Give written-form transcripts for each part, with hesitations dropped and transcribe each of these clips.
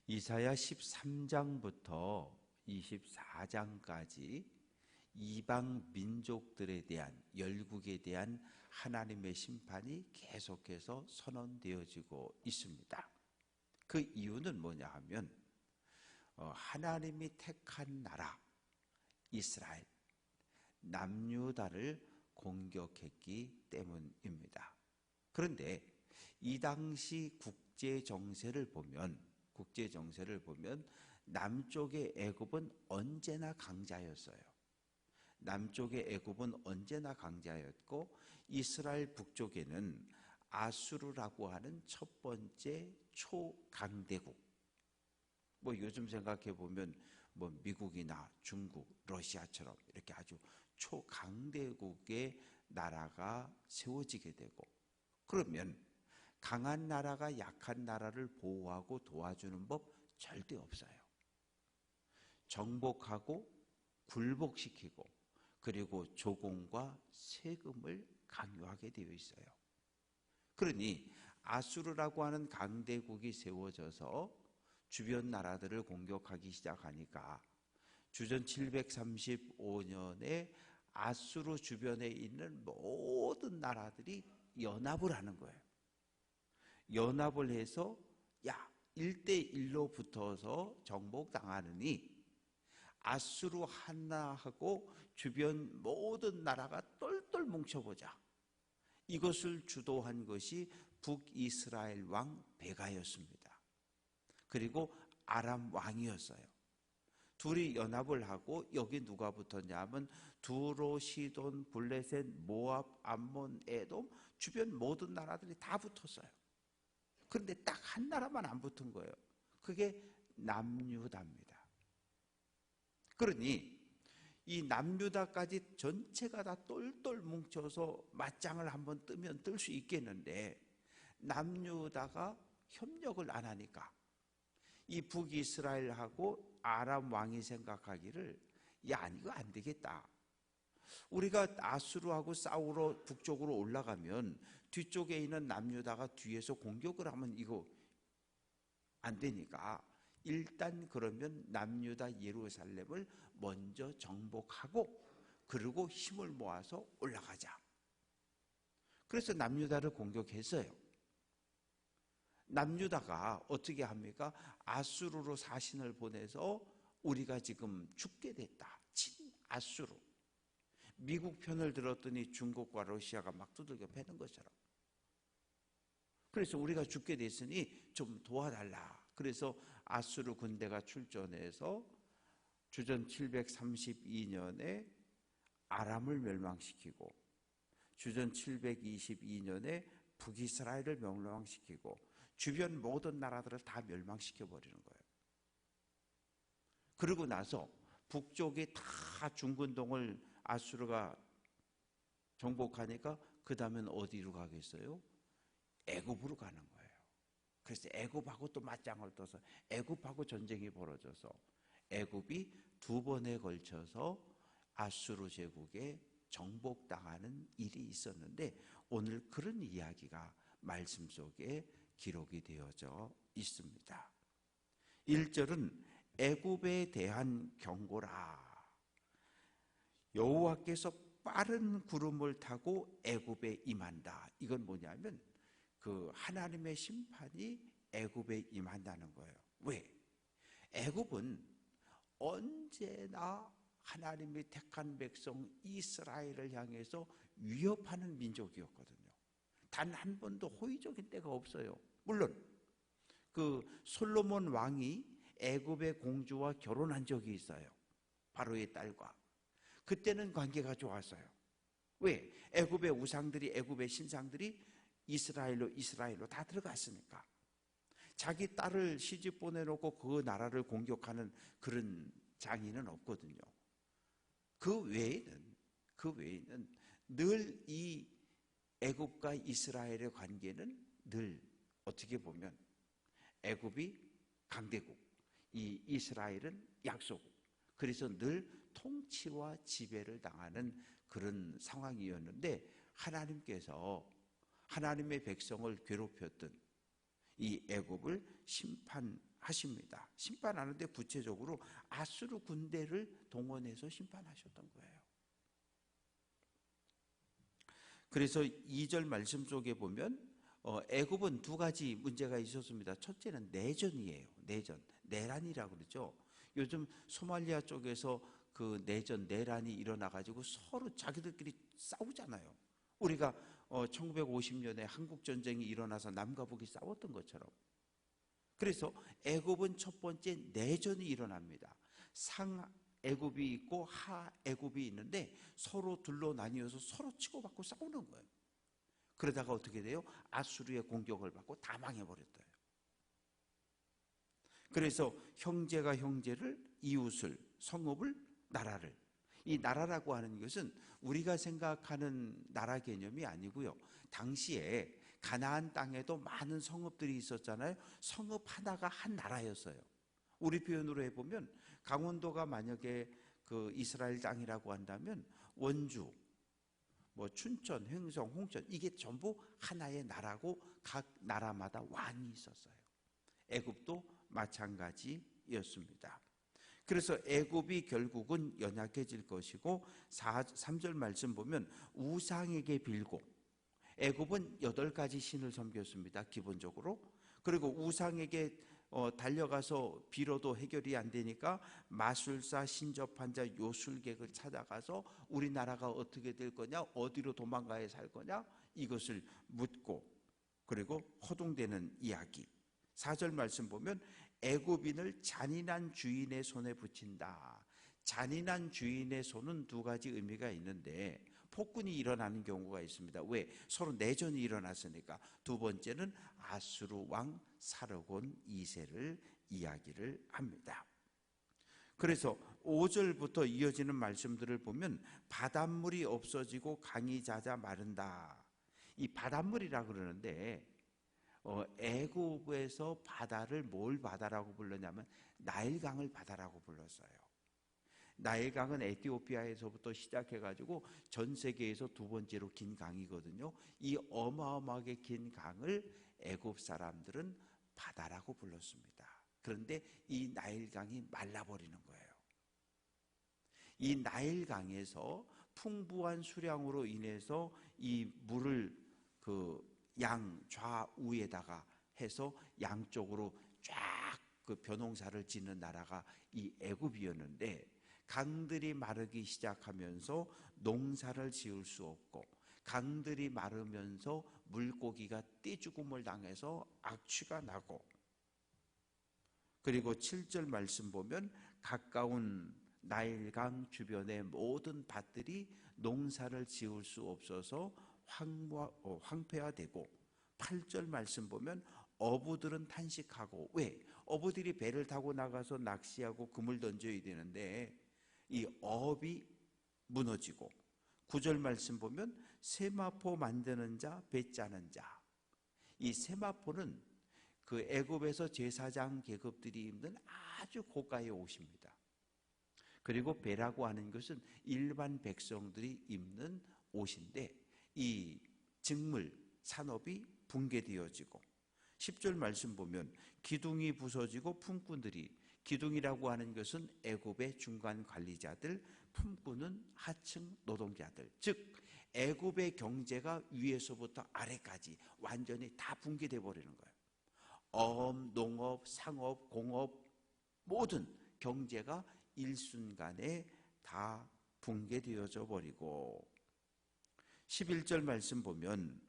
이사야 13장부터 24장까지 이방 민족들에 대한, 열국에 대한 하나님의 심판이 계속해서 선언되어지고 있습니다. 그 이유는 뭐냐 하면 하나님이 택한 나라 이스라엘, 남유다를 공격했기 때문입니다. 그런데 이 당시 국제 정세를 보면 남쪽의 애굽은 언제나 강자였어요. 남쪽의 애굽은 언제나 강자였고, 이스라엘 북쪽에는 아수르라고 하는 첫 번째 초강대국, 요즘 생각해 보면 미국이나 중국, 러시아처럼 이렇게 아주 초강대국의 나라가 세워지게 되고, 그러면 강한 나라가 약한 나라를 보호하고 도와주는 법 절대 없어요. 정복하고 굴복시키고, 그리고 조공과 세금을 강요하게 되어 있어요. 그러니 아수르라고 하는 강대국이 세워져서 주변 나라들을 공격하기 시작하니까 주전 735년에 아수르 주변에 있는 모든 나라들이 연합을 하는 거예요. 연합을 해서 1대1로 붙어서 정복당하느니 아수르 하나하고 주변 모든 나라가 똘똘 뭉쳐보자. 이것을 주도한 것이 북이스라엘 왕 베가였습니다. 그리고 아람 왕이었어요. 둘이 연합을 하고 여기 누가 붙었냐 하면 두로, 시돈, 블레셋, 모압, 암몬, 에돔 주변 모든 나라들이 다 붙었어요. 그런데 딱 한 나라만 안 붙은 거예요. 그게 남유다입니다. 그러니 이 남유다까지 전체가 다 똘똘 뭉쳐서 맞짱을 한번 뜨면 뜰 수 있겠는데, 남유다가 협력을 안 하니까 이 북이스라엘하고 아람 왕이 생각하기를 이거 안 되겠다. 우리가 아수르하고 싸우러 북쪽으로 올라가면 뒤쪽에 있는 남유다가 뒤에서 공격을 하면 이거 안 되니까 일단 그러면 남유다 예루살렘을 먼저 정복하고 그리고 힘을 모아서 올라가자. 그래서 남유다를 공격했어요. 남유다가 어떻게 합니까? 아수르로 사신을 보내서 우리가 지금 죽게 됐다. 친아수르. 미국 편을 들었더니 중국과 러시아가 막 두들겨 패는 것처럼. 그래서 우리가 죽게 됐으니 좀 도와달라. 그래서 아수르 군대가 출전해서 주전 732년에 아람을 멸망시키고, 주전 722년에 북이스라엘을 멸망시키고, 주변 모든 나라들을 다 멸망시켜버리는 거예요. 그러고 나서 북쪽에 다 중근동을 아수르가 정복하니까 그 다음엔 어디로 가겠어요? 애굽으로 가는 거예요. 그래서 애굽하고 또 맞짱을 떠서 애굽하고 전쟁이 벌어져서 애굽이 두 번에 걸쳐서 아수르 제국에 정복당하는 일이 있었는데, 오늘 그런 이야기가 말씀 속에 기록이 되어져 있습니다. 1절은 애굽에 대한 경고라. 여호와께서 빠른 구름을 타고 애굽에 임한다. 이건 뭐냐면 그 하나님의 심판이 애굽에 임한다는 거예요. 왜? 애굽은 언제나 하나님이 택한 백성 이스라엘을 향해서 위협하는 민족이었거든요. 단 한 번도 호의적인 때가 없어요. 물론 그 솔로몬 왕이 애굽의 공주와 결혼한 적이 있어요. 바로의 딸과. 그때는 관계가 좋았어요. 왜? 애굽의 우상들이, 애굽의 신상들이 이스라엘로 다 들어갔으니까. 자기 딸을 시집 보내놓고 그 나라를 공격하는 그런 장인은 없거든요. 그 외에는 늘 이 애굽과 이스라엘의 관계는 늘 어떻게 보면 애굽이 강대국, 이 이스라엘은 약소국. 그래서 늘 통치와 지배를 당하는 그런 상황이었는데, 하나님께서 하나님의 백성을 괴롭혔던 이 애굽을 심판하시는 심판하십니다. 심판하는데 구체적으로 아수르 군대를 동원해서 심판하셨던 거예요. 그래서 2절 말씀 속에 보면 애굽은 두 가지 문제가 있었습니다. 첫째는 내전이에요. 내란이라고 그러죠. 요즘 소말리아 쪽에서 그 내란이 일어나가지고 서로 자기들끼리 싸우잖아요. 우리가 1950년에 한국 전쟁이 일어나서 남과 북이 싸웠던 것처럼. 그래서 애굽은 첫 번째 내전이 일어납니다. 상애굽이 있고 하애굽이 있는데 서로 둘로 나뉘어서 서로 치고받고 싸우는 거예요. 그러다가 어떻게 돼요? 아수르의 공격을 받고 다 망해버렸어요. 그래서 형제가 형제를, 이웃을, 성읍을, 나라를, 이 나라라고 하는 것은 우리가 생각하는 나라 개념이 아니고요. 당시에 가나안 땅에도 많은 성읍들이 있었잖아요. 성읍 하나가 한 나라였어요. 우리 표현으로 해보면 강원도가 만약에 그 이스라엘 땅이라고 한다면 원주, 뭐 춘천, 횡성, 홍천, 이게 전부 하나의 나라고 각 나라마다 왕이 있었어요. 애굽도 마찬가지였습니다. 그래서 애굽이 결국은 연약해질 것이고 3절 말씀 보면 우상에게 빌고, 애굽은 8가지 신을 섬겼습니다. 기본적으로. 그리고 우상에게 달려가서 빌어도 해결이 안 되니까 마술사, 신접한 자, 요술객을 찾아가서 우리나라가 어떻게 될 거냐, 어디로 도망가야 살 거냐, 이것을 묻고, 그리고 허둥대는 이야기. 4절 말씀 보면 애굽인을 잔인한 주인의 손에 붙인다. 잔인한 주인의 손은 두 가지 의미가 있는데, 폭군이 일어나는 경우가 있습니다. 왜? 서로 내전이 일어났으니까. 두 번째는 아수르 왕 사르곤 2세를 이야기를 합니다. 그래서 5절부터 이어지는 말씀들을 보면 바닷물이 없어지고 강이 잦아 마른다. 이 바닷물이라 그러는데 애굽에서 바다를 뭘 바다라고 불렀냐면 나일강을 바다라고 불렀어요. 나일강은 에티오피아에서부터 시작해가지고 전 세계에서 두 번째로 긴 강이거든요. 이 어마어마하게 긴 강을 애굽 사람들은 바다라고 불렀습니다. 그런데 이 나일강이 말라버리는 거예요. 이 나일강에서 풍부한 수량으로 인해서 이 물을 그 양 좌우에다가 해서 양쪽으로 쫙 그 벼농사를 짓는 나라가 이 애굽이었는데, 강들이 마르기 시작하면서 농사를 지을 수 없고, 강들이 마르면서 물고기가 떼죽음을 당해서 악취가 나고, 그리고 7절 말씀 보면 가까운 나일강 주변의 모든 밭들이 농사를 지을 수 없어서 황폐화되고, 8절 말씀 보면 어부들은 탄식하고, 왜? 어부들이 배를 타고 나가서 낚시하고 그물 던져야 되는데 이 어업이 무너지고, 9절 말씀 보면 세마포 만드는 자, 배 짜는 자. 이 세마포는 그 애굽에서 제사장 계급들이 입는 아주 고가의 옷입니다. 그리고 배라고 하는 것은 일반 백성들이 입는 옷인데, 이 직물 산업이 붕괴되어지고, 10절 말씀 보면 기둥이 부서지고 품꾼들이, 기둥이라고 하는 것은 애굽의 중간 관리자들, 품꾼은 하층 노동자들, 즉 애굽의 경제가 위에서부터 아래까지 완전히 다 붕괴되어 버리는 거예요. 어업, 농업, 상업, 공업 모든 경제가 일순간에 다 붕괴되어져 버리고, 11절 말씀 보면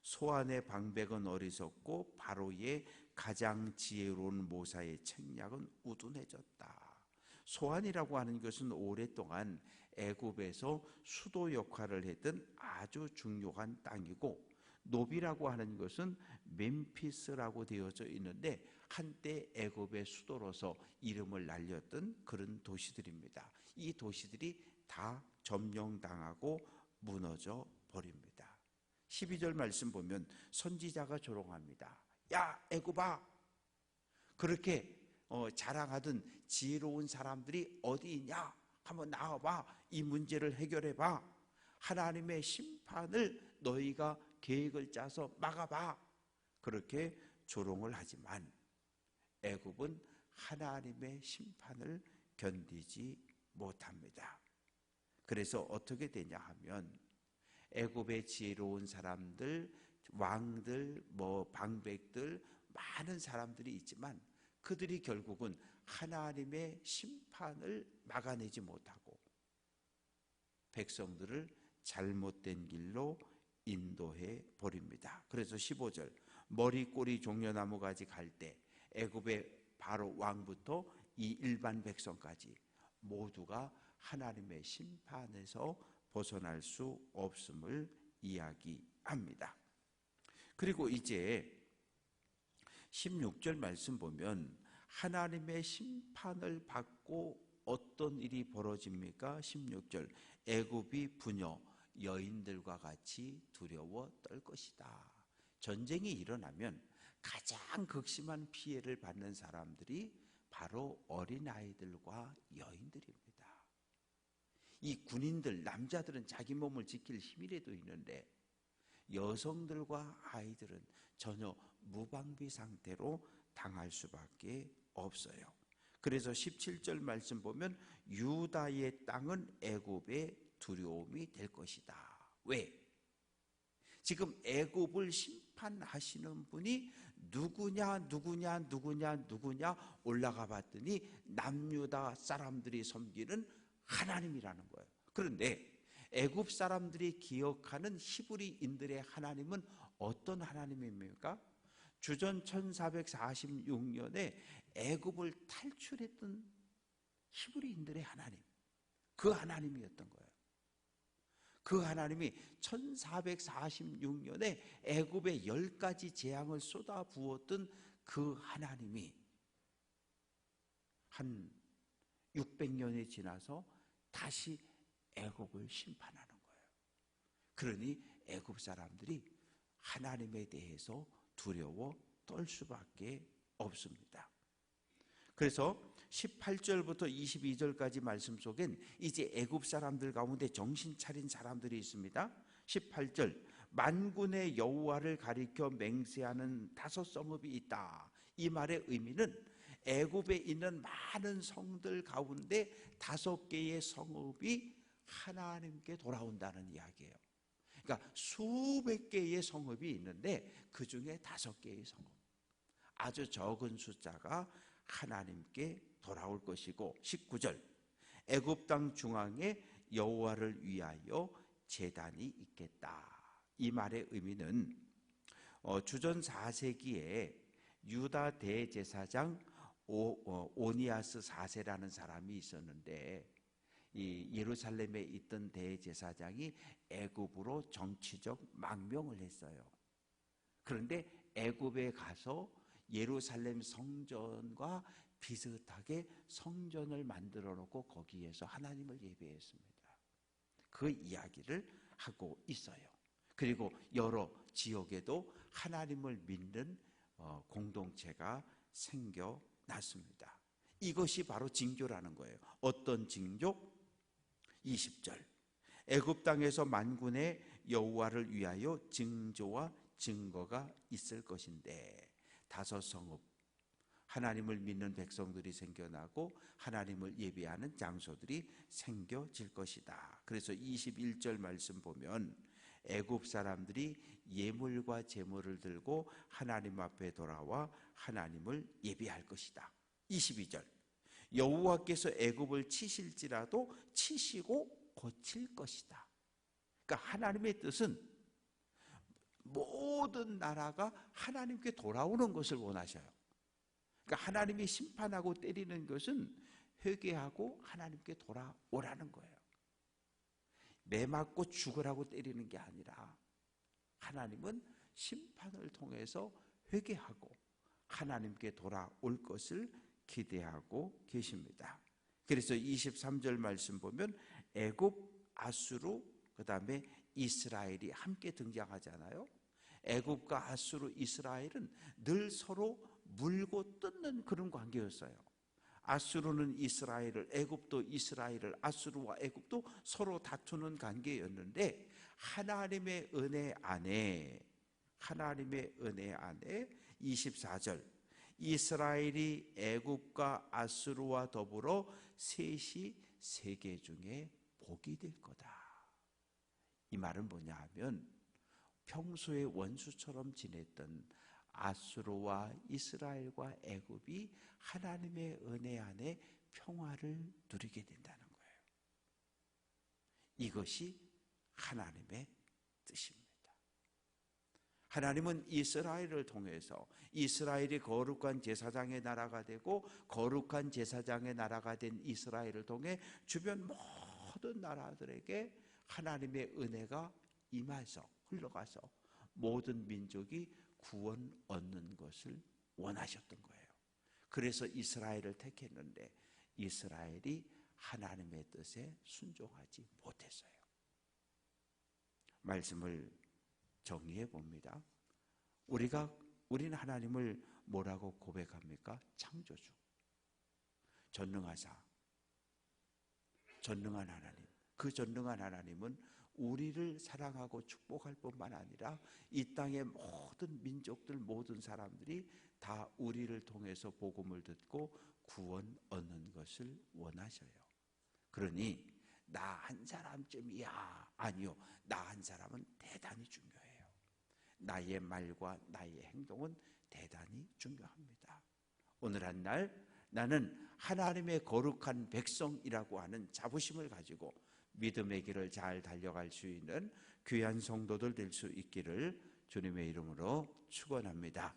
소안의 방백은 어리석고 바로의 가장 지혜로운 모사의 책략은 우둔해졌다. 소안이라고 하는 것은 오랫동안 애굽에서 수도 역할을 했던 아주 중요한 땅이고, 노비라고 하는 것은 멤피스라고 되어져 있는데 한때 애굽의 수도로서 이름을 날렸던 그런 도시들입니다. 이 도시들이 다 점령당하고 무너져 버립니다. 12절 말씀 보면 선지자가 조롱합니다. 야 애굽아, 그렇게 자랑하던 지혜로운 사람들이 어디 있냐? 한번 나와봐. 이 문제를 해결해봐. 하나님의 심판을 너희가 계획을 짜서 막아봐. 그렇게 조롱을 하지만 애굽은 하나님의 심판을 견디지 못합니다. 그래서 어떻게 되냐 하면 애굽의 지혜로운 사람들, 왕들, 방백들, 많은 사람들이 있지만 그들이 결국은 하나님의 심판을 막아내지 못하고 백성들을 잘못된 길로 인도해 버립니다. 그래서 15절, 머리, 꼬리, 종려나무 가지 갈 때 애굽의 바로 왕부터 이 일반 백성까지 모두가 하나님의 심판에서 벗어날 수 없음을 이야기합니다. 그리고 이제 16절 말씀 보면 하나님의 심판을 받고 어떤 일이 벌어집니까? 16절, 애굽이 부녀 여인들과 같이 두려워 떨 것이다. 전쟁이 일어나면 가장 극심한 피해를 받는 사람들이 바로 어린아이들과 여인들입니다. 이 군인들, 남자들은 자기 몸을 지킬 힘이라도 있는데 여성들과 아이들은 전혀 무방비 상태로 당할 수밖에 없어요. 그래서 17절 말씀 보면 유다의 땅은 애굽의 두려움이 될 것이다. 왜? 지금 애굽을 심판하시는 분이 누구냐 올라가 봤더니 남유다 사람들이 섬기는 하나님이라는 거예요. 그런데 애굽 사람들이 기억하는 히브리인들의 하나님은 어떤 하나님입니까? 주전 1446년에 애굽을 탈출했던 히브리인들의 하나님, 그 하나님이었던 거예요. 그 하나님이 1446년에 애굽에 10가지 재앙을 쏟아 부었던 그 하나님이 한 600년이 지나서 다시 애굽을 심판하는 거예요. 그러니 애굽 사람들이 하나님에 대해서 두려워 떨 수밖에 없습니다. 그래서 18절부터 22절까지 말씀 속엔 이제 애굽 사람들 가운데 정신 차린 사람들이 있습니다. 18절, 만군의 여호와를 가리켜 맹세하는 5 성읍이 있다. 이 말의 의미는 애굽에 있는 많은 성들 가운데 5개의 성읍이 하나님께 돌아온다는 이야기예요. 그러니까 수백 개의 성읍이 있는데 그 중에 5개의 성읍, 아주 적은 숫자가 하나님께 돌아올 것이고, 19절, 애굽 땅 중앙에 여호와를 위하여 제단이 있겠다. 이 말의 의미는 주전 4세기에 유다 대제사장 오니아스 4세라는 사람이 있었는데 이 예루살렘에 있던 대제사장이 애굽으로 정치적 망명을 했어요. 그런데 애굽에 가서 예루살렘 성전과 비슷하게 성전을 만들어 놓고 거기에서 하나님을 예배했습니다. 그 이야기를 하고 있어요. 그리고 여러 지역에도 하나님을 믿는 공동체가 생겨났습니다. 이것이 바로 징조라는 거예요. 어떤 징조? 20절, 애굽 땅에서 만군의 여호와를 위하여 징조와 증거가 있을 것인데 5 성읍, 하나님을 믿는 백성들이 생겨나고 하나님을 예배하는 장소들이 생겨질 것이다. 그래서 21절 말씀 보면 애굽 사람들이 예물과 제물을 들고 하나님 앞에 돌아와 하나님을 예배할 것이다. 22절, 여호와께서 애굽을 치실지라도 치시고 고칠 것이다. 그러니까 하나님의 뜻은 모든 나라가 하나님께 돌아오는 것을 원하셔요. 그러니까 하나님이 심판하고 때리는 것은 회개하고 하나님께 돌아오라는 거예요. 매 맞고 죽으라고 때리는 게 아니라 하나님은 심판을 통해서 회개하고 하나님께 돌아올 것을 기대하고 계십니다. 그래서 23절 말씀 보면 애굽, 아수르, 그 다음에 이스라엘이 함께 등장하잖아요. 애굽과 아수르, 이스라엘은 늘 서로 물고 뜯는 그런 관계였어요. 아수르는 이스라엘을, 애굽도 이스라엘을, 아수르와 애굽도 서로 다투는 관계였는데 하나님의 은혜 안에 24절, 이스라엘이 애굽과 아수르와 더불어 셋이 세계 중에 복이 될 거다. 이 말은 뭐냐 하면 평소에 원수처럼 지냈던 아수르와 이스라엘과 애굽이 하나님의 은혜 안에 평화를 누리게 된다는 거예요. 이것이 하나님의 뜻입니다. 하나님은 이스라엘을 통해서 이스라엘이 거룩한 제사장의 나라가 되고 거룩한 제사장의 나라가 된 이스라엘을 통해 주변 모든 나라들에게 하나님의 은혜가 임해서 흘러가서 모든 민족이 구원 얻는 것을 원하셨던 거예요. 그래서 이스라엘을 택했는데 이스라엘이 하나님의 뜻에 순종하지 못했어요. 말씀을 정리해 봅니다. 우리는 하나님을 뭐라고 고백합니까? 창조주, 전능하사, 전능한 하나님. 그 전능한 하나님은 우리를 사랑하고 축복할 뿐만 아니라 이 땅의 모든 민족들, 모든 사람들이 다 우리를 통해서 복음을 듣고 구원 얻는 것을 원하셔요. 그러니 나 한 사람쯤이야. 아니요, 나 한 사람은 대단히 중요해요. 나의 말과 나의 행동은 대단히 중요합니다. 오늘 한 날 나는 하나님의 거룩한 백성이라고 하는 자부심을 가지고 믿음의 길을 잘 달려갈 수 있는 귀한 성도들 될 수 있기를 주님의 이름으로 축원합니다.